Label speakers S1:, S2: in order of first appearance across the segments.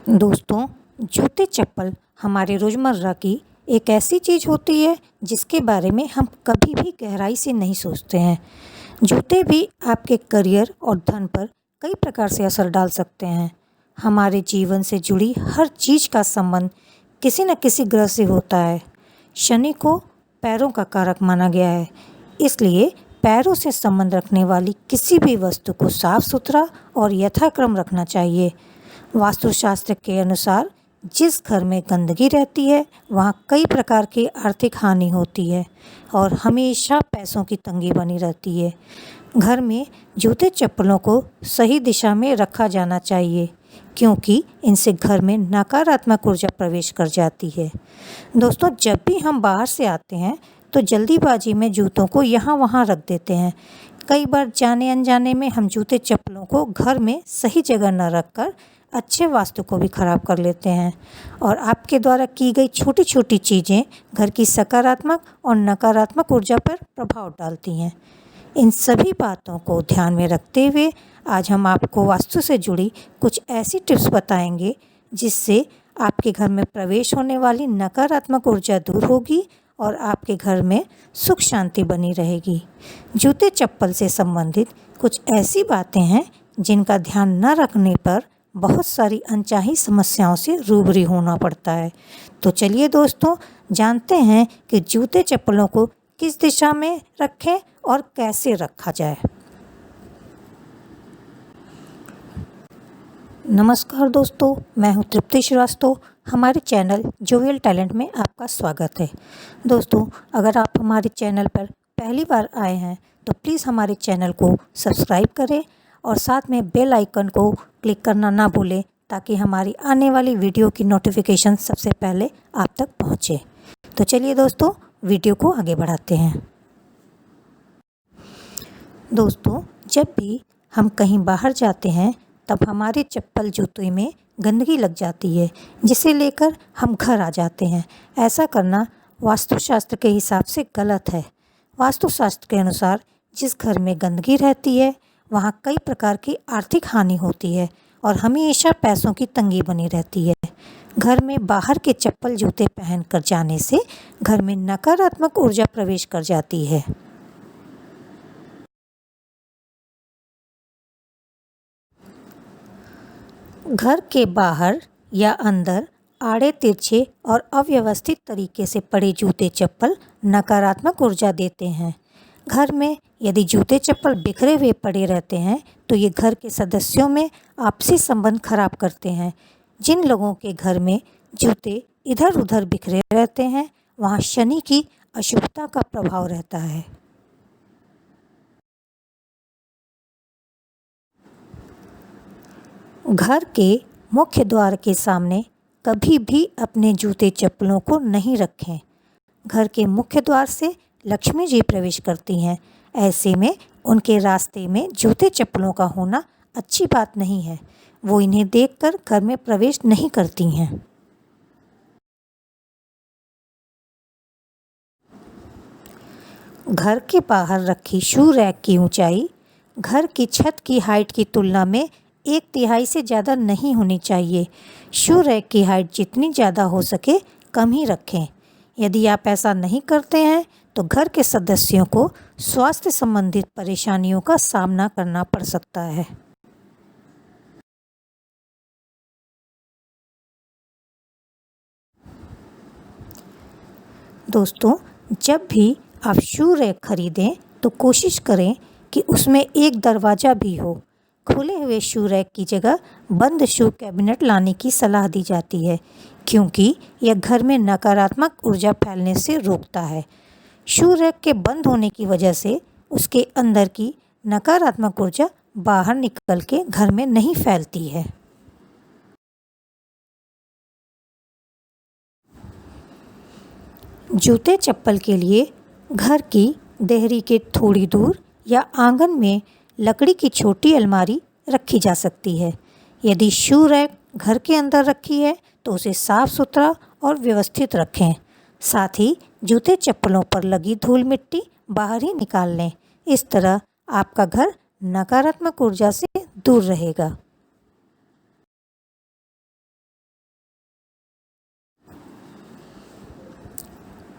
S1: दोस्तों, जूते चप्पल हमारे रोज़मर्रा की एक ऐसी चीज़ होती है जिसके बारे में हम कभी भी गहराई से नहीं सोचते हैं। जूते भी आपके करियर और धन पर कई प्रकार से असर डाल सकते हैं। हमारे जीवन से जुड़ी हर चीज़ का संबंध किसी न किसी ग्रह से होता है। शनि को पैरों का कारक माना गया है, इसलिए पैरों से संबंध रखने वाली किसी भी वस्तु को साफ सुथरा और यथाक्रम रखना चाहिए। वास्तुशास्त्र के अनुसार जिस घर में गंदगी रहती है वहाँ कई प्रकार की आर्थिक हानि होती है और हमेशा पैसों की तंगी बनी रहती है। घर में जूते चप्पलों को सही दिशा में रखा जाना चाहिए, क्योंकि इनसे घर में नकारात्मक ऊर्जा प्रवेश कर जाती है। दोस्तों, जब भी हम बाहर से आते हैं तो जल्दीबाजी में जूतों को यहाँ वहाँ रख देते हैं। कई बार जाने अनजाने में हम जूते चप्पलों को घर में सही जगह न रखकर अच्छे वास्तु को भी खराब कर लेते हैं और आपके द्वारा की गई छोटी छोटी चीज़ें घर की सकारात्मक और नकारात्मक ऊर्जा पर प्रभाव डालती हैं। इन सभी बातों को ध्यान में रखते हुए आज हम आपको वास्तु से जुड़ी कुछ ऐसी टिप्स बताएंगे जिससे आपके घर में प्रवेश होने वाली नकारात्मक ऊर्जा दूर होगी और आपके घर में सुख शांति बनी रहेगी। जूते चप्पल से संबंधित कुछ ऐसी बातें हैं जिनका ध्यान न रखने पर बहुत सारी अनचाही समस्याओं से रूबरू होना पड़ता है। तो चलिए दोस्तों, जानते हैं कि जूते चप्पलों को किस दिशा में रखें और कैसे रखा जाए। नमस्कार दोस्तों, मैं हूं तृप्ति श्रीवास्तव। हमारे चैनल जोवियल टैलेंट में आपका स्वागत है। दोस्तों, अगर आप हमारे चैनल पर पहली बार आए हैं तो प्लीज़ हमारे चैनल को सब्सक्राइब करें और साथ में बेल आइकन को क्लिक करना ना भूलें, ताकि हमारी आने वाली वीडियो की नोटिफिकेशन सबसे पहले आप तक पहुंचे। तो चलिए दोस्तों, वीडियो को आगे बढ़ाते हैं। दोस्तों, जब भी हम कहीं बाहर जाते हैं तब हमारे चप्पल जूते में गंदगी लग जाती है, जिसे लेकर हम घर आ जाते हैं। ऐसा करना वास्तुशास्त्र के हिसाब से गलत है। वास्तुशास्त्र के अनुसार जिस घर में गंदगी रहती है वहाँ कई प्रकार की आर्थिक हानि होती है और हमेशा पैसों की तंगी बनी रहती है। घर में बाहर के चप्पल जूते पहन कर जाने से घर में नकारात्मक ऊर्जा प्रवेश कर जाती है। घर के बाहर या अंदर आड़े तिरछे और अव्यवस्थित तरीके से पड़े जूते चप्पल नकारात्मक ऊर्जा देते हैं। घर में यदि जूते चप्पल बिखरे हुए पड़े रहते हैं तो ये घर के सदस्यों में आपसी संबंध खराब करते हैं। जिन लोगों के घर में जूते इधर उधर बिखरे रहते हैं वहाँ शनि की अशुभता का प्रभाव रहता है। घर के मुख्य द्वार के सामने कभी भी अपने जूते चप्पलों को नहीं रखें। घर के मुख्य द्वार से लक्ष्मी जी प्रवेश करती हैं। ऐसे में उनके रास्ते में जूते चप्पलों का होना अच्छी बात नहीं है। वो इन्हें देखकर घर में प्रवेश नहीं करती हैं। घर के बाहर रखी शू रैक की ऊंचाई घर की छत की हाइट की तुलना में 1/3 से ज़्यादा नहीं होनी चाहिए। शू रैक की हाइट जितनी ज़्यादा हो सके कम ही रखें। यदि आप ऐसा नहीं करते हैं तो घर के सदस्यों को स्वास्थ्य संबंधित परेशानियों का सामना करना पड़ सकता है। दोस्तों, जब भी आप शू रैक खरीदें तो कोशिश करें कि उसमें एक दरवाज़ा भी हो। खुले हुए शू रैक की जगह बंद शू कैबिनेट लाने की सलाह दी जाती है, क्योंकि यह घर में नकारात्मक ऊर्जा फैलने से रोकता है। शू रैक के बंद होने की वजह से उसके अंदर की नकारात्मक ऊर्जा बाहर निकल के घर में नहीं फैलती है। जूते चप्पल के लिए घर की देहरी के थोड़ी दूर या आंगन में लकड़ी की छोटी अलमारी रखी जा सकती है। यदि शू रैक घर के अंदर रखी है तो उसे साफ सुथरा और व्यवस्थित रखें। साथ ही जूते चप्पलों पर लगी धूल मिट्टी बाहर ही निकाल लें। इस तरह आपका घर नकारात्मक ऊर्जा से दूर रहेगा।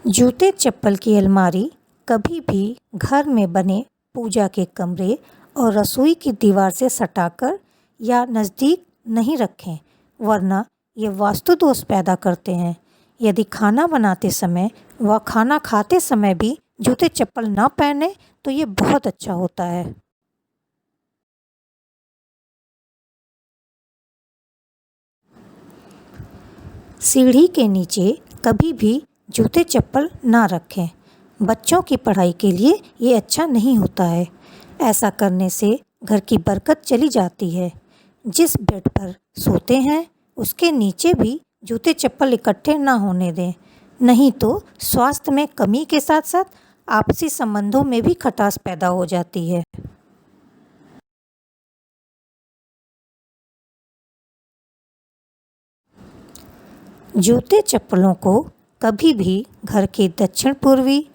S1: जूते चप्पल की अलमारी कभी भी घर में बने पूजा के कमरे और रसोई की दीवार से सटाकर या नज़दीक नहीं रखें, वरना ये वास्तु दोष पैदा करते हैं। यदि खाना बनाते समय व खाना खाते समय भी जूते चप्पल ना पहने तो ये बहुत अच्छा होता है। सीढ़ी के नीचे कभी भी जूते चप्पल ना रखें। बच्चों की पढ़ाई के लिए ये अच्छा नहीं होता है। ऐसा करने से घर की बरकत चली जाती है। जिस बेड पर सोते हैं उसके नीचे भी जूते चप्पल इकट्ठे ना होने दें, नहीं तो स्वास्थ्य में कमी के साथ साथ आपसी संबंधों में भी खटास पैदा हो जाती है। जूते चप्पलों को कभी भी घर के दक्षिण पूर्वी,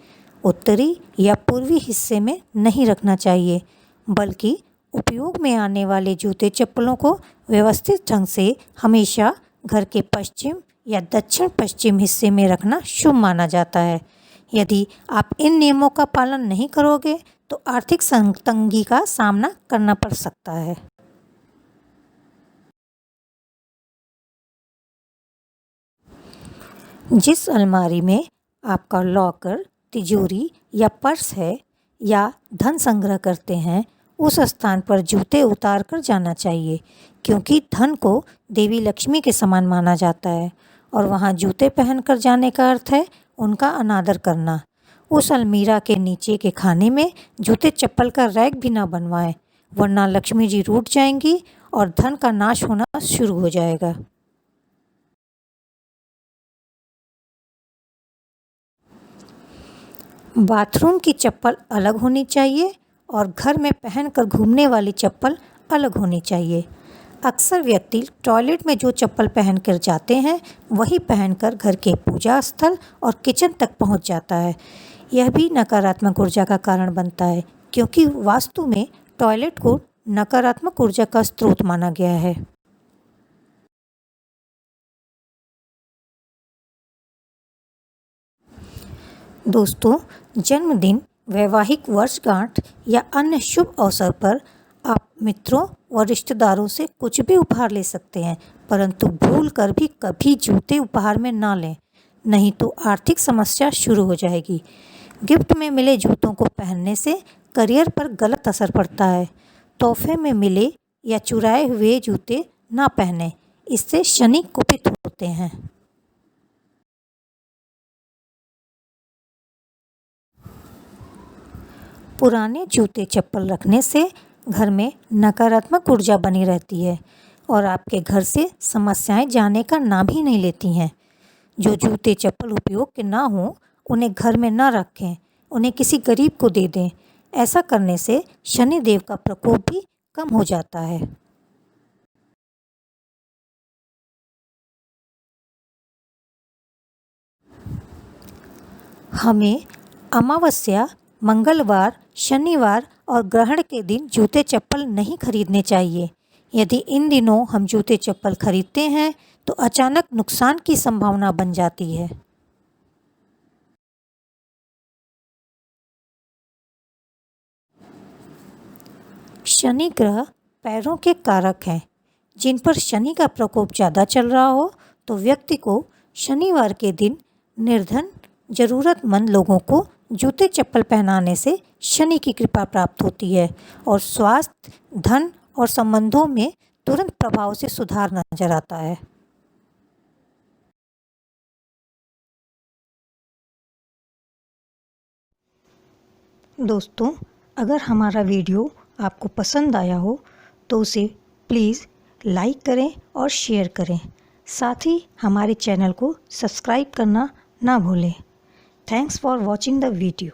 S1: उत्तरी या पूर्वी हिस्से में नहीं रखना चाहिए, बल्कि उपयोग में आने वाले जूते चप्पलों को व्यवस्थित ढंग से हमेशा घर के पश्चिम या दक्षिण पश्चिम हिस्से में रखना शुभ माना जाता है। यदि आप इन नियमों का पालन नहीं करोगे तो आर्थिक तंगी का सामना करना पड़ सकता है। जिस अलमारी में आपका लॉकर, तिजोरी या पर्स है या धन संग्रह करते हैं, उस स्थान पर जूते उतार कर जाना चाहिए, क्योंकि धन को देवी लक्ष्मी के समान माना जाता है और वहाँ जूते पहनकर जाने का अर्थ है उनका अनादर करना। उस अलमीरा के नीचे के खाने में जूते चप्पल का रैक भी ना बनवाएं, वरना लक्ष्मी जी रूठ जाएंगी और धन का नाश होना शुरू हो जाएगा। बाथरूम की चप्पल अलग होनी चाहिए और घर में पहनकर घूमने वाली चप्पल अलग होनी चाहिए। अक्सर व्यक्ति टॉयलेट में जो चप्पल पहनकर जाते हैं वही पहनकर घर के पूजा स्थल और किचन तक पहुंच जाता है। यह भी नकारात्मक ऊर्जा का कारण बनता है, क्योंकि वास्तु में टॉयलेट को नकारात्मक ऊर्जा का स्रोत माना गया है। दोस्तों, जन्मदिन, वैवाहिक वर्षगांठ या अन्य शुभ अवसर पर आप मित्रों व रिश्तेदारों से कुछ भी उपहार ले सकते हैं, परंतु भूल कर भी कभी जूते उपहार में ना लें, नहीं तो आर्थिक समस्या शुरू हो जाएगी। गिफ्ट में मिले जूतों को पहनने से करियर पर गलत असर पड़ता है। तोहफे में मिले या चुराए हुए जूते ना पहनें, इससे शनि कुपित होते हैं। पुराने जूते चप्पल रखने से घर में नकारात्मक ऊर्जा बनी रहती है और आपके घर से समस्याएं जाने का नाम ही नहीं लेती हैं। जो जूते चप्पल उपयोग के ना हों उन्हें घर में ना रखें, उन्हें किसी गरीब को दे दें। ऐसा करने से शनि देव का प्रकोप भी कम हो जाता है। हमें अमावस्या, मंगलवार, शनिवार और ग्रहण के दिन जूते चप्पल नहीं खरीदने चाहिए। यदि इन दिनों हम जूते चप्पल खरीदते हैं तो अचानक नुकसान की संभावना बन जाती है। शनि ग्रह पैरों के कारक हैं। जिन पर शनि का प्रकोप ज़्यादा चल रहा हो तो व्यक्ति को शनिवार के दिन निर्धन, ज़रूरतमंद लोगों को जूते चप्पल पहनाने से शनि की कृपा प्राप्त होती है और स्वास्थ्य, धन और संबंधों में तुरंत प्रभाव से सुधार नजर आता है। दोस्तों, अगर हमारा वीडियो आपको पसंद आया हो तो उसे प्लीज़ लाइक करें और शेयर करें। साथ ही हमारे चैनल को सब्सक्राइब करना ना भूलें। Thanks for watching the video.